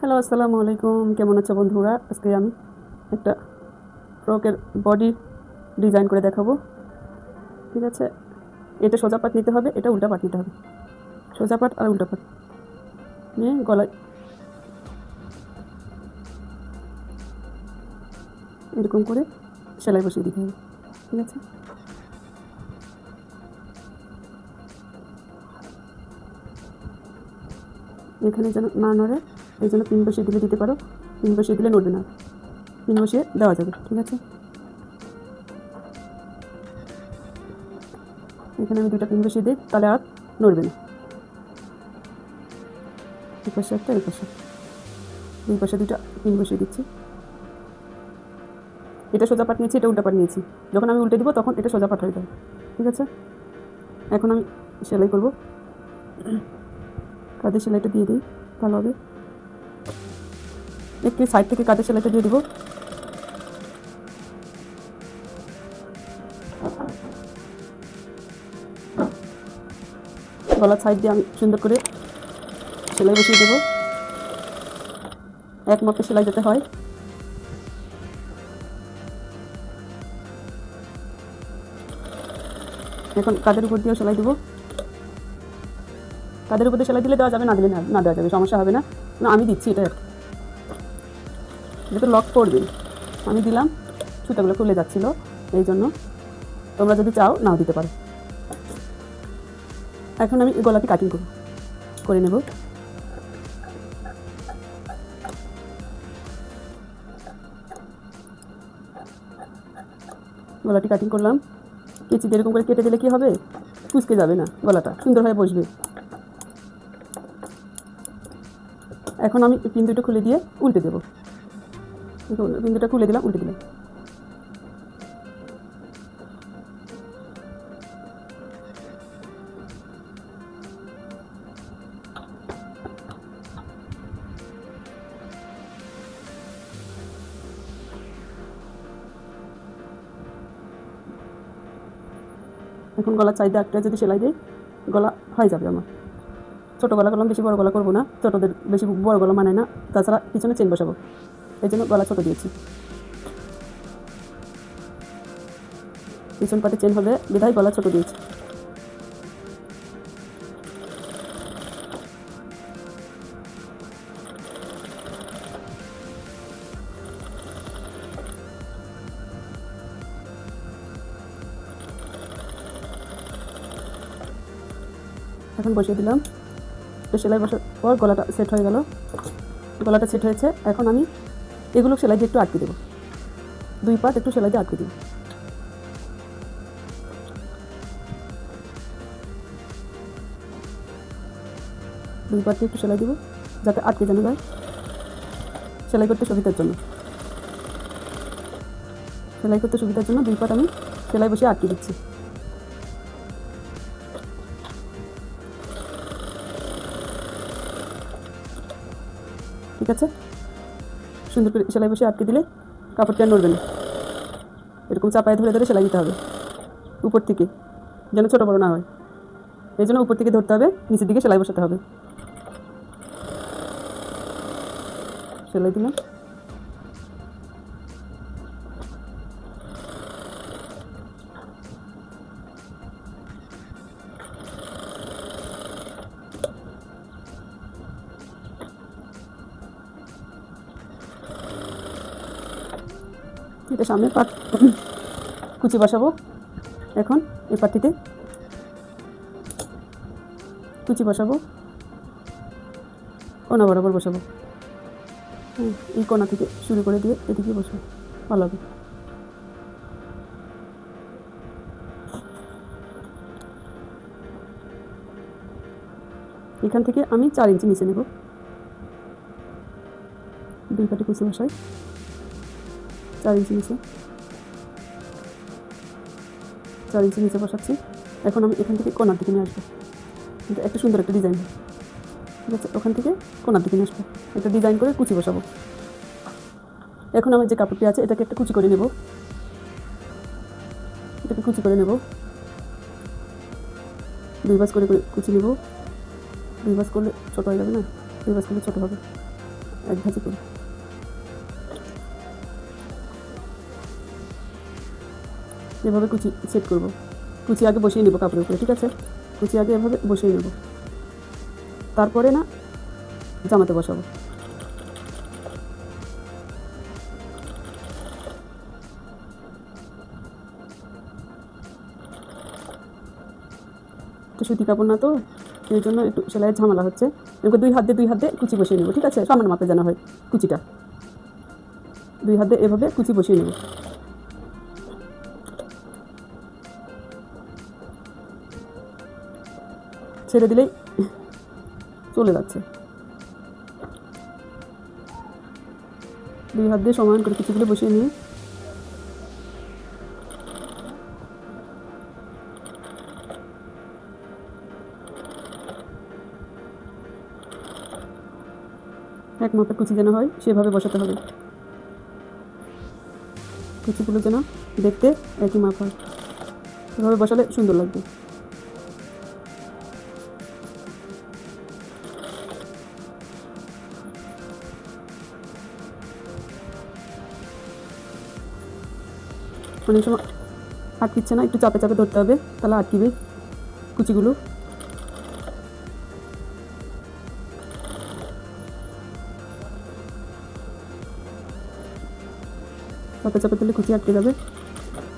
Hello, আসসালামু আলাইকুম। কেমন আছো বন্ধুরা? আজকে আমি একটা ফ্রকের বডি ডিজাইন করে দেখাবো। ঠিক আছে, এটা সোজা পাট নিতে হবে, এটা উল্টা পাট নিতে হবে। সোজা পাট আর উল্টা পাট নিয়ে গলায় এরকম করে সেলাই বসিয়ে দিতে হবে। ঠিক আছে, এখানে যেন না নড়ে এই জন্য পিন বসিয়ে দিতে পারো। পিন বসিয়ে দিলে নড়বে না, পিন বসিয়ে দেওয়া যাবে। ঠিক আছে, এখানে আমি দুটা পিন বসিয়ে দিই, তাহলে আর নড়বে না। এই পাশে একটা, এই পাশে, দুই পাশে দুইটা পিন বসিয়ে দিচ্ছি। এটা সোজা পাট নিয়েছি, এটা উল্টা পাট নিয়েছি। যখন আমি উল্টে দিব তখন এটা সোজা পাট হয়ে যাবে। ঠিক আছে, এখন আমি সেলাই করব। কাঁধের সেলাইটা দিয়ে দিই ভালো হবে। একটু সাইড থেকে কাঁধের সেলাইটা দিয়ে দিব। গলার সাইড দিয়ে আমি সুন্দর করে সেলাই বসিয়ে দেবো। এক মাপে সেলাই যেতে হয়। এখন কাঁধের উপর দিয়েও সেলাই দেবো। কাঁধের উপর দিয়ে সেলাই দিলে দেওয়া যাবে, না দিলে না দেওয়া যাবে, সমস্যা হবে না। না, আমি দিচ্ছি এটা, এটা তো লক করবে। আমি দিলাম, সুতাগুলো খুলে যাচ্ছিলো, এই জন্য। তোমরা যদি চাও নাও দিতে পারো। এখন আমি গলাটি কাটিং করে নেব। গলাটি কাটিং করলাম। কেচি এরকম করে কেটে দিলে কি হবে, কুচকে যাবে না, গলাটা সুন্দরভাবে বসবে। এখন আমি পিন দুটো খুলে দিয়ে উল্টে দেবো। পিন দুটো খুলে দিলাম, উল্টে দিলাম। এখন গলার চাহিদা একটা যদি সেলাই দিই, গলা হয়ে যাবে আমার। ছোটো গলা করলাম, বেশি বড় গলা করবো না, ছোটোদের বেশি বড় গলা মানায় না। তাছাড়া পিছনে চেন বসাবো, এই জন্য গলা ছোটো দিয়েছি। পিছন পাটে চেন হবে বিধায় গলা ছোটো দিয়েছি। এখন বসিয়ে দিলাম। তো সেলাই বসার পর গলাটা সেট হয়ে গেল। গলাটা সেট হয়েছে। এখন আমি এগুলো সেলাই দিয়ে একটু আটকে দেবো। দুই পাট একটু সেলাই দিয়ে আটকে দেবো। দুই পাট দিয়ে একটু সেলাই দেবো, যাতে আটকে যেন যায়, সেলাই করতে সুবিধার জন্য। সেলাই করতে সুবিধার জন্য দুই পাট আমি সেলাই বসিয়ে আটকে দিচ্ছি। ঠিক আছে, সুন্দর করে সেলাই বসিয়ে আটকে দিলে কাপড়টা নড়বে না। এরকম চাপায় ধরে ধরে সেলাই দিতে হবে উপর থেকে, যেন ছোটো বড়ো না হয়। এই জন্য উপর থেকে ধরতে হবে, নিচের দিকে সেলাই বসাতে হবে। সেলাই দিলাম। এটা সামনের পাট কুচি বসাবো। এখন এই পাটটিতে কুচি বসাবো, কোনা বরাবর বসাবো। এই কোনা থেকে শুরু করে দিয়ে এদিকে বসাবো, ভালো হবে। এখান থেকে আমি 4 ইঞ্চি নিচে নেব। দুই পাটে কুচি বসাই, 4 ইঞ্চি নিচে, 4 ইঞ্চি নিচে বসাচ্ছি। এখন আমি এখান থেকে কোনার দিকে নিয়ে আসবো। এটা একটা সুন্দর একটা ডিজাইন, ঠিক আছে। ওখান থেকে কোনার দিকে নিয়ে আসবো, একটা ডিজাইন করে কুচি বসাবো। এখন আমার যে কাপড়টি আছে এটাকে একটা কুচি করে নেব। এটাকে কুচি করে নেব, 2 ভাঁজ করে কুচি নেব। 2 ভাঁজ করলে ছোটো হয়ে যাবে না, 2 ভাঁজ করলে ছোটো হবে। এক ভাঁজে করে এভাবে কুচি সেট করব। কুচি আগে বসিয়ে নেব কাপড়ের উপরে, ঠিক আছে? কুচি আগে এভাবে বসিয়ে নেব, তারপরে না জামাতে বসাবো। তো সুতি কাপড় না, তো এই জন্য একটু সেলাইয়ের ঝামেলা হচ্ছে। এরকম দুই হাত দিয়ে কুচি বসিয়ে নেব, ঠিক আছে? সমান মাপে যেন হয় কুচিটা। দুই হাত দিয়ে এভাবে কুচি বসিয়ে নেব। ছেড়ে দিলেই চলে যাচ্ছে। দুই হাত দিয়ে সমান করে কুচিগুলো বসিয়ে নিয়ে এক মাপে কুচি যেন হয় সেভাবে বসাতে হবে। কুচিগুলো যেন দেখতে একই মাপ হয়, এভাবে বসালে সুন্দর লাগবে। অনেক সময় আটকিচ্ছে না, একটু চাপে চাপে ধরতে হবে, তাহলে আটকিবে কুচিগুলো। চাপে চাপে দিলে কুচি আটকে যাবে।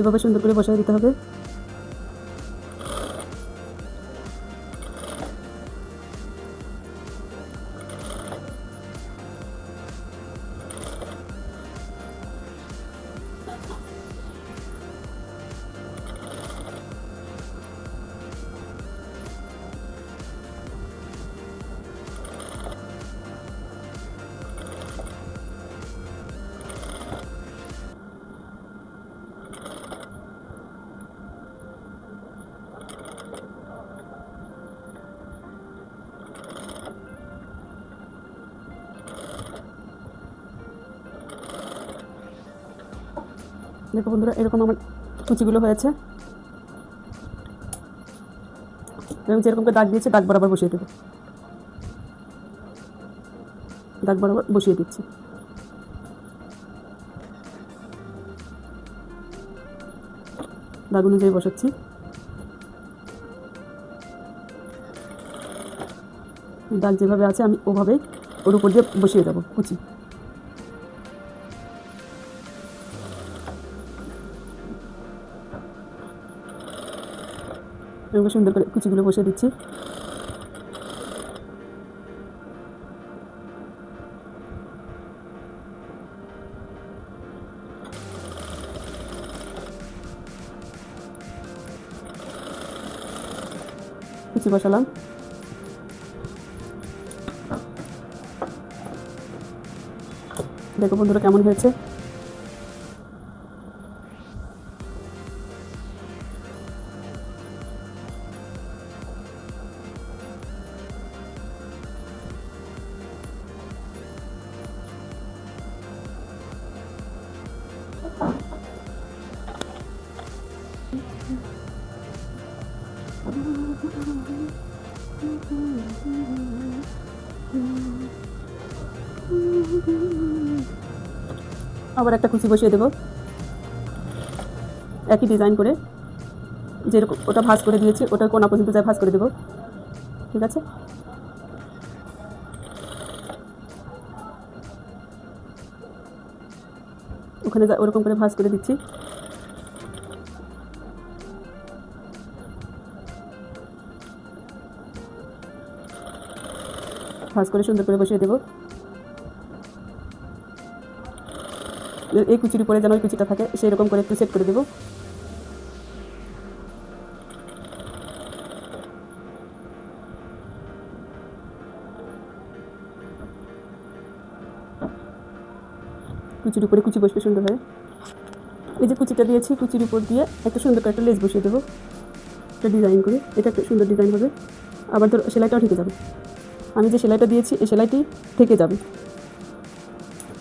এভাবে সুন্দর করে বসায় দিতে হবে। দেখো বন্ধুরা, এরকম আমার কুচিগুলো হয়েছে। এবং যেরকম করে দাগ দিয়েছে দাগ বরাবর বসিয়ে দেবো। দাগ বরাবর বসিয়ে দিচ্ছি। দাগ অনুযায়ী বসাচ্ছি। দাগ যেভাবে আছে আমি ওভাবেই ওর উপর দিয়ে বসিয়ে দেবো কুচি। এরকম সুন্দর করে কুচিগুলো বসিয়ে দিচ্ছি। কুচি বসালাম। দেখো বন্ধুরা কেমন হয়েছে। আবার একটা কুচি বসিয়ে দেবো একই ডিজাইন করে, যেরকম ওটা ভাঁজ করে দিয়েছি ওটা কোনা পর্যন্ত যায় ভাঁজ করে দেবো, ঠিক আছে? ওখানে ওরকম করে ভাঁজ করে দিচ্ছি। ভাঁজ করে সুন্দর করে বসিয়ে দেবো। এই কুচির উপরে যেন ওই কুচিটা থাকে সেই রকম করে একটু সেট করে দেবো। কুচির উপরে কুচি বসবে সুন্দর হয়। এই যে কুচিটা দিয়েছি কুচির উপর দিয়ে একটা সুন্দর করে একটা লেস বসিয়ে দেবো, একটা ডিজাইন করে। এটা একটা সুন্দর ডিজাইন হবে। আবার ধর সেলাইটাও ঠেকে যাবে। আমি যে সেলাইটা দিয়েছি এই সেলাইটি থেকে যাবে,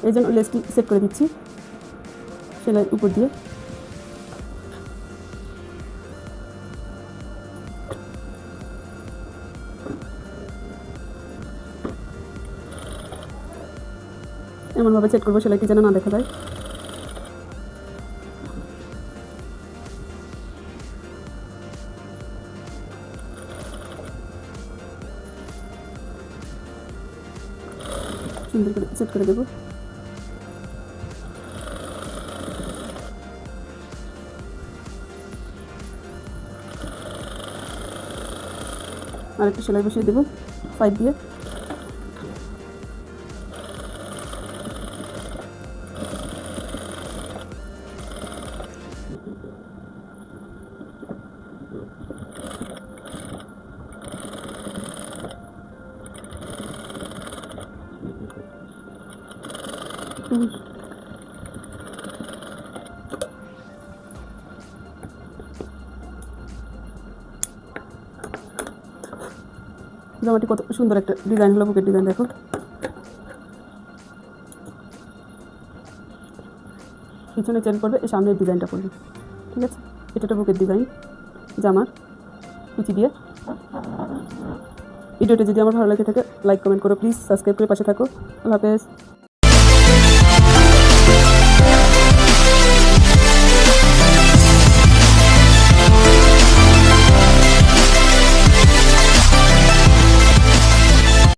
এই জন্য লেসটি সেট করে দিচ্ছি সেলাইয়ের উপর দিয়ে। এমনভাবে সেট করবো সেলাইটি যেন না দেখা যায়। সুন্দর করে সেট করে দেবো। আর একটু সেলাই বসিয়ে দেবো সাইড দিয়ে। জামাটি কত সুন্দর একটা ডিজাইন হলো, বুকের ডিজাইন দেখো। পিছনে চেন করবে, এই সামনের ডিজাইনটা করবে, ঠিক আছে। এটা একটা বুকের ডিজাইন জামার কুচি দিয়ে। ভিডিওটা যদি আমার ভালো লাগে থাকে লাইক কমেন্ট করো প্লিজ, সাবস্ক্রাইব করে পাশে থাকো। আল্লাহ হাফেজ।